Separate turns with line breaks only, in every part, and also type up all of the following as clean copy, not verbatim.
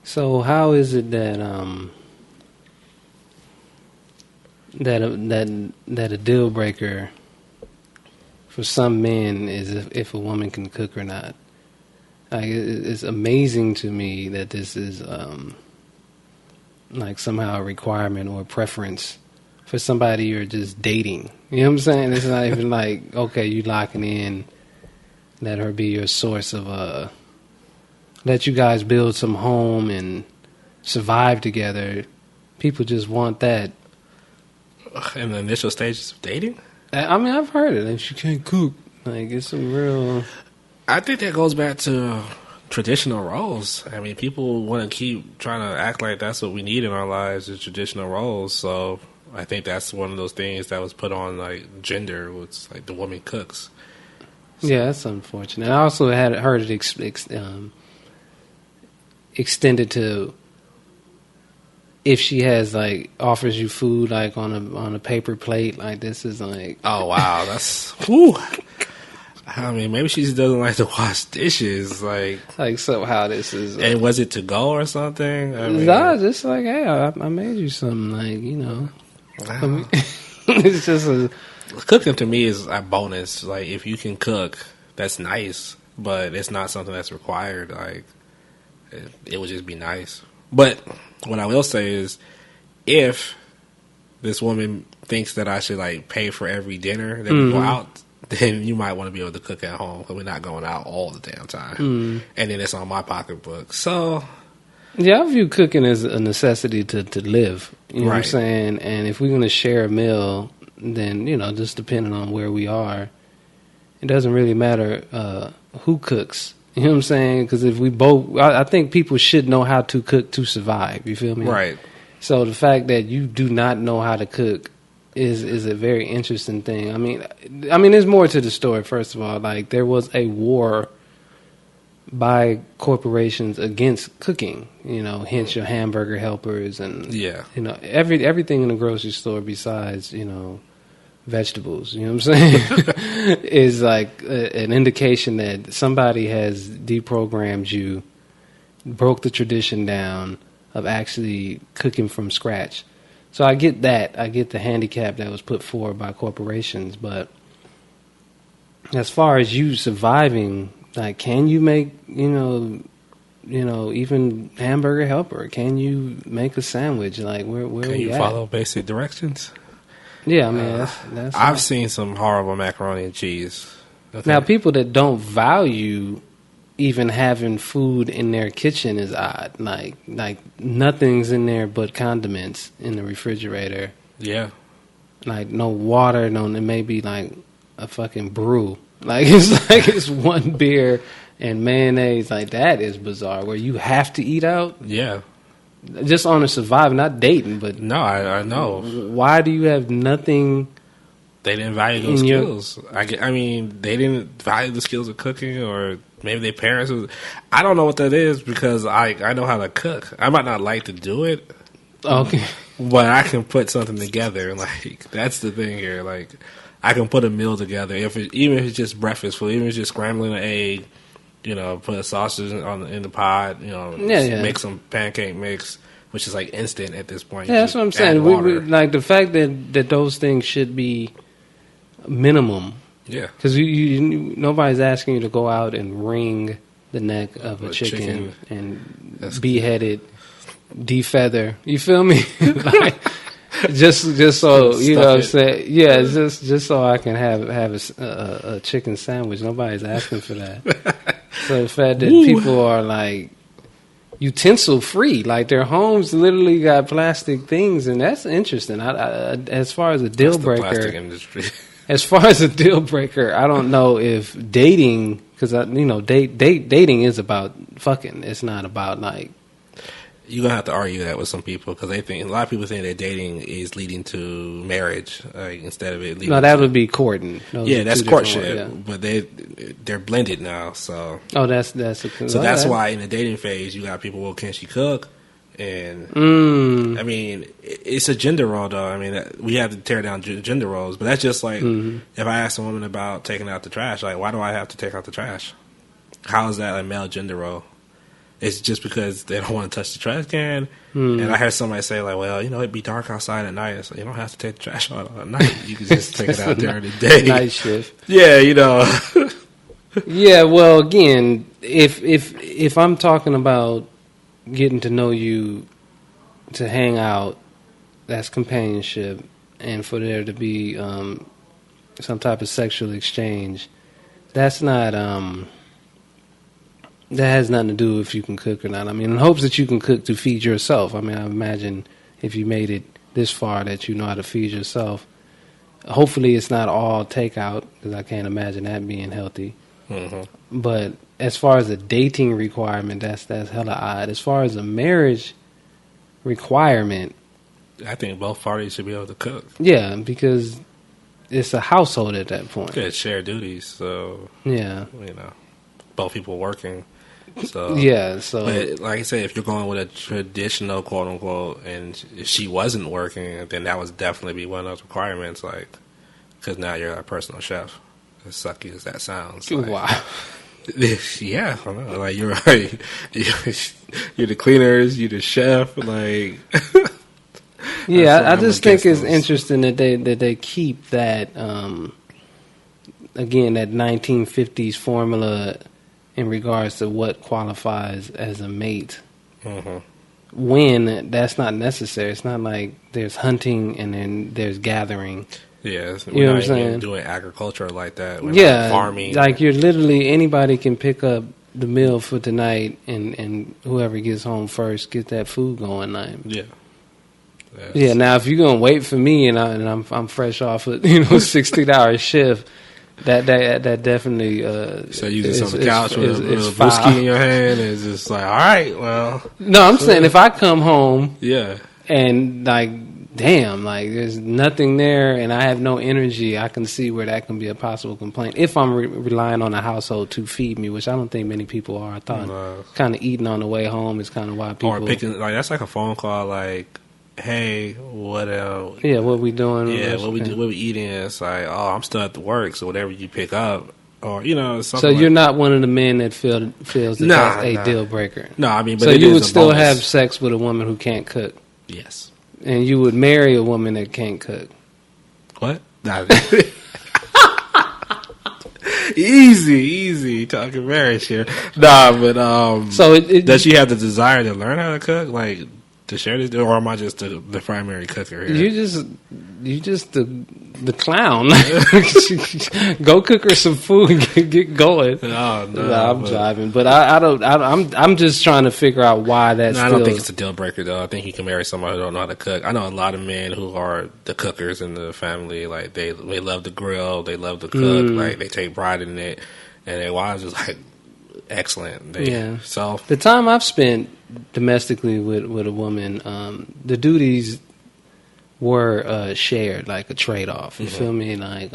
So how is it that that a deal breaker for some men is if a woman can cook or not? Like it's amazing to me that this is like somehow a requirement or a preference for somebody you're just dating. You know what I'm saying? It's not even like, okay, you locking in, let her be your source of let you guys build some home and survive together. People just want that.
In the initial stages of dating?
I mean, I've heard it. Like, she can't cook. Like, it's some real...
I think that goes back to traditional roles. I mean, people want to keep trying to act like that's what we need in our lives, is traditional roles. So I think that's one of those things that was put on, like, gender, was like the woman cooks. So.
Yeah, that's unfortunate. I also had heard it extended to if she has like offers you food like on a paper plate, like this is like,
oh wow, that's whew. I mean, maybe she just doesn't like to wash dishes, like
somehow this is.
And was it to go or something? I mean,
nah, just like, hey, I made you something, like, you know. I mean, it's just
cooking to me is a bonus. Like, if you can cook, that's nice, but it's not something that's required. Like, it would just be nice. But what I will say is, if this woman thinks that I should like pay for every dinner that we go out, then you might want to be able to cook at home, because we're not going out all the damn time. And then it's on my pocketbook. So
yeah, I view cooking as a necessity to live. You know what I'm saying? And if we're going to share a meal, then, you know, just depending on where we are, it doesn't really matter who cooks. You know what I'm saying? Because if we both, I think people should know how to cook to survive. You feel me?
Right.
So the fact that you do not know how to cook is a very interesting thing. I mean, there's more to the story. First of all, like, there was a war by corporations against cooking. You know, hence your hamburger helpers and you know, everything in the grocery store besides, you know, vegetables, you know what I'm saying, is like an indication that somebody has deprogrammed you, broke the tradition down of actually cooking from scratch. So I get that. I get the handicap that was put forward by corporations. But as far as you surviving, like, can you make, you know, even hamburger helper? Can you make a sandwich? Like, where
can you follow basic directions?
Yeah, I mean, that's
I've seen some horrible macaroni and cheese.
Okay. Now, people that don't value even having food in their kitchen is odd. Like nothing's in there but condiments in the refrigerator.
Yeah.
Like, no water, it may be like a fucking brew. Like, it's one beer and mayonnaise. Like, that is bizarre, where you have to eat out.
Yeah.
Just on a survive, not dating, but...
No, I know.
Why do you have nothing...
They didn't value those skills. I mean, they didn't value the skills of cooking, or maybe their parents... I don't know what that is, because I know how to cook. I might not like to do it.
Okay.
But I can put something together. Like, that's the thing here. Like, I can put a meal together. Even if it's just breakfast food, even if it's just scrambling an egg... You know, put a sausage in the pot. You know, make some pancake mix, which is like instant at this point.
Yeah, that's what I'm saying. We, like, the fact that those things should be minimum.
Yeah,
because nobody's asking you to go out and wring the neck of a chicken and behead it, defeather. You feel me? Like, just so you know what I'm saying. Yeah, just so I can have a chicken sandwich. Nobody's asking for that. So the fact that people are like utensil free, like their homes literally got plastic things, and that's interesting. As far as a deal breaker,
plastic industry.
As far as a deal breaker, I don't know if dating, because dating is about fucking. It's not about like.
You're gonna have to argue that with some people, because a lot of people think that dating is leading to marriage, instead of it leading.
No, that would be courting.
That's courtship, but they're blended now. So
that's
why in the dating phase you got people. Well, can she cook? And I mean, it's a gender role, though. I mean, we have to tear down gender roles, but that's just like if I ask a woman about taking out the trash, like, why do I have to take out the trash? How is that a male gender role? it's just because they don't want to touch the trash can. And I heard somebody say, like, well, it'd be dark outside at night, so you don't have to take the trash out at night. You can just take it out during the day.
Night shift.
Yeah,
Yeah, well, again, if I'm talking about getting to know you to hang out, that's companionship, and for there to be some type of sexual exchange, that's not that has nothing to do if you can cook or not. I mean, in hopes that you can cook to feed yourself. I mean, I imagine if you made it this far that you know how to feed yourself. Hopefully, it's not all takeout, because I can't imagine that being healthy. Mm-hmm. But as far as a dating requirement, that's hella odd. As far as a marriage requirement,
I think both parties should be able to cook.
Yeah, because it's a household at that point.
Yeah, share duties. So
yeah,
both people working. So
yeah, so
but like I said, if you're going with a traditional quote unquote, and if she wasn't working, then that would definitely be one of those requirements. Like, because now you're a personal chef. As sucky as that sounds. Like,
wow.
Yeah, I know. Like you're right. You're the cleaners. You're the chef. Like.
Yeah, I just think it's interesting that they keep that again, that 1950s formula in regards to what qualifies as a mate. Mm-hmm. When that's not necessary. It's not like there's hunting and then there's gathering.
Yeah,
you know what I'm saying?
Doing agriculture like that. We're not farming.
Like you're literally, anybody can pick up the meal for tonight, and whoever gets home first get that food going. Like,
yeah.
Yeah. Now, if you're gonna wait for me and I'm fresh off a 16-hour shift, that definitely.
So you just on the couch with a whiskey in your hand, and it's just like, all right, well.
No, I'm saying if I come home,
yeah,
and like, damn, like there's nothing there, and I have no energy, I can see where that can be a possible complaint. If I'm relying on a household to feed me, which I don't think many people are. I thought kind of eating on the way home is kind of why people.
Or picking, like, that's like a phone call, like, hey, what else?
Yeah, what we doing?
Yeah, what we eating? It's like, oh, I'm still at the work, so whatever you pick up, or something.
So you're not one of the men that feels that that's a deal breaker.
No, I mean, but
so you would still have sex with a woman who can't cook.
Yes,
and you would marry a woman that can't cook.
What? Easy talking marriage here. Nah, but so does she have the desire to learn how to cook, like to share this, or am I just the primary cooker here?
You just the clown. Go cook her some food and get going. No, I'm driving, but I don't. I'm just trying to figure out why that's.
I don't think it's a deal breaker though. I think you can marry somebody who don't know how to cook. I know a lot of men who are the cookers in the family. Like they love to grill, they love to cook, like they take pride in it, and their wives is like excellent. So
the time I've spent domestically with a woman, the duties were shared, like a trade off. You feel me? Like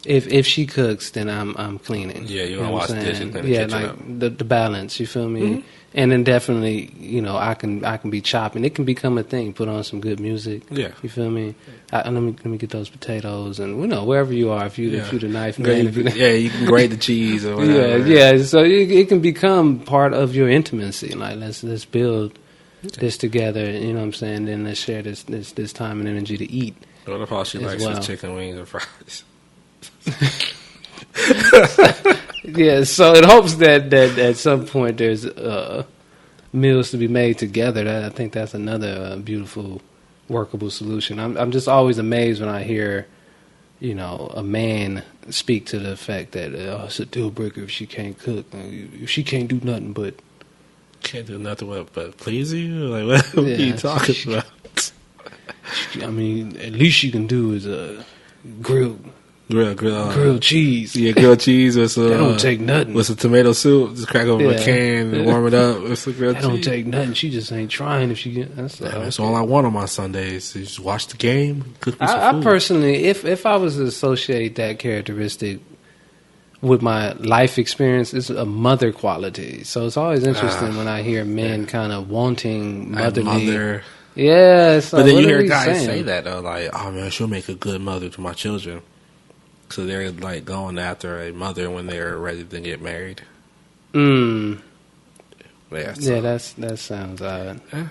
if she cooks, then I'm cleaning.
Yeah, you want to wash dishes.
Yeah, like the balance. You feel me? Mm-hmm. And then definitely, I can be chopping. It can become a thing. Put on some good music.
Yeah,
you feel me? Let me get those potatoes, and wherever you are, if you the knife man,
you can grate the cheese or whatever.
Yeah. So it can become part of your intimacy. Like let's build this together. You know what I'm saying? Then let's share this time and energy to eat.
What if all she likes is chicken wings and fries?
Yeah, so it hopes that at some point there's meals to be made together. I think that's another beautiful, workable solution. I'm just always amazed when I hear, a man speak to the effect that it's a deal breaker if she can't cook, if she can't do nothing but.
Can't do nothing but please you? Like what are you talking about?
I mean, at least she can do is grilled cheese.
Yeah, grilled cheese with some.
That don't take nothing.
With some tomato soup, just crack open a can and warm it up with some grilled cheese.
That don't take nothing. She just ain't trying if she get.
That's all I want on my Sundays. Is just watch the game, cook me some food.
I personally, if I was to associate that characteristic with my life experience, it's a mother quality. So it's always interesting when I hear men kind of wanting motherly. Yeah, so
but then you hear guys say that though, like, "Oh man, she'll make a good mother to my children." So they're like going after a mother when they're ready to get married. Yeah, so.
Yeah, that sounds odd.
Yeah.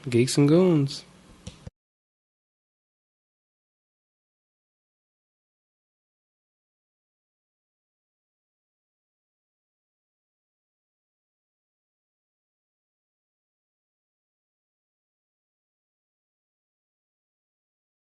Geeks and Goons.